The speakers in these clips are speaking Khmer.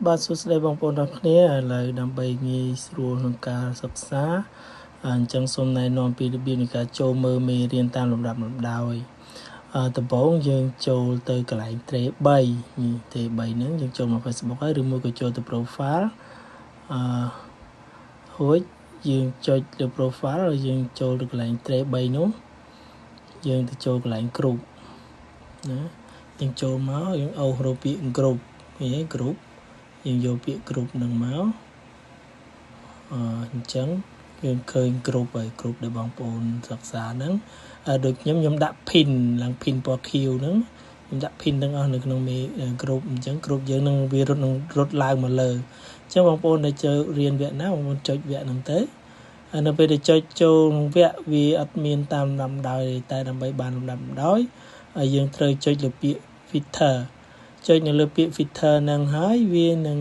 បាទសួស្តីបងប្អូនទាំងគ្នាឥឡូវដើម្បីងាយស្រួលក្នុងការសិក្សាអញ្ចឹងសូមណែនាំពីរបៀបនៃការចូលមើលមេរៀនតាមលំដាប់លំដោយដំបូងយើងចូលទៅកន្លែង tray 3នេះ tray 3ហ្នឹងយើងចូលមក Facebook ហើយឬមួយក៏ចូលទៅ profile រួចយើងចុចលើ profile ហើយយើងចូលទៅកន្លែង tray 3នោះយើងទៅចូលកន្លែង group ណាយើងចូលមកយើងអូសរកពាក្យ group នេះ group យើងយកពាក្យ group នឹងមកអញ្ចឹងយើងឃើញ group ហើយ group ដែលបងប្អូនសិក្សាហ្នឹងដូចខ្ញុំដាក់ pin ឡើង pin ពណ៌ខៀវហ្នឹងខ្ញុំដាក់ pin ទាំងអស់នៅក្នុងមេ group អញ្ចឹង group យើងនឹងវារត់ឡើងមកលើអញ្ចឹងបងប្អូនដែលចូលរៀនវគ្គណាបងប្អូនចុចវគ្គហ្នឹងទៅនៅពេលដែលចុចចូលក្នុងវគ្គវាអត់មានតាមលំដាប់ដោយតែដើម្បីបានលំដាប់ដោយហើយយើងត្រូវចុចលើពាក្យ filter ចុចនៅលើពាក្យ filter ហ្នឹងហើយវានឹង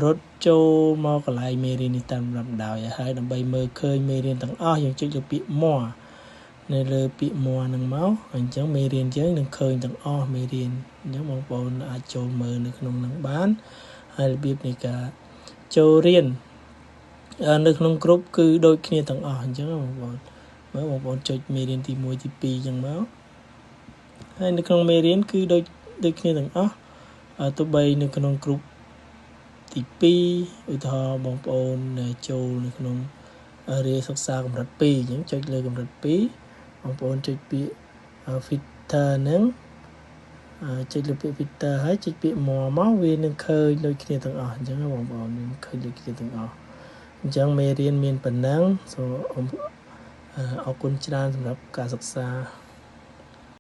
រត់ចូលមកកន្លែងមេរៀននេះតាមលំដាប់ដោយហើយដើម្បីមើលឃើញមេរៀនទាំងអស់យើងចុចលើពាក្យ more នៅលើពាក្យ more ហ្នឹងមកអញ្ចឹងមេរៀនយើងនឹងឃើញទាំងអស់មេរៀនអញ្ចឹងបងប្អូនអាចចូលមើលនៅក្នុងហ្នឹងបានហើយរបៀបនៃការចូលរៀននៅក្នុងក្រុមគឺដូចគ្នាទាំងអស់អញ្ចឹងបងប្អូនមើលបងប្អូនចុចមេរៀនទី1ទី2អញ្ចឹងមកហើយនៅក្នុងមេរៀនគឺដូចគ្នាទាំងអស់ទោះបីនៅក្នុងក្រុមទី2ឧទាហរណ៍បងប្អូនចូលនៅក្នុងរៀនសិក្សាកម្រិត2អញ្ចឹងចុចលើកម្រិត2បងប្អូនចុចពាក្យ filter ហ្នឹងចុចលើពាក្យ filter ហើយចុចពាក្យ more មកវានឹងឃើញដូចគ្នាទាំងអស់អញ្ចឹងបងប្អូននឹងឃើញដូចគ្នាទាំងអស់អញ្ចឹងមេរៀនមានប៉ុណ្ណឹងសូមអរគុណច្រើនសម្រាប់ការសិក្សា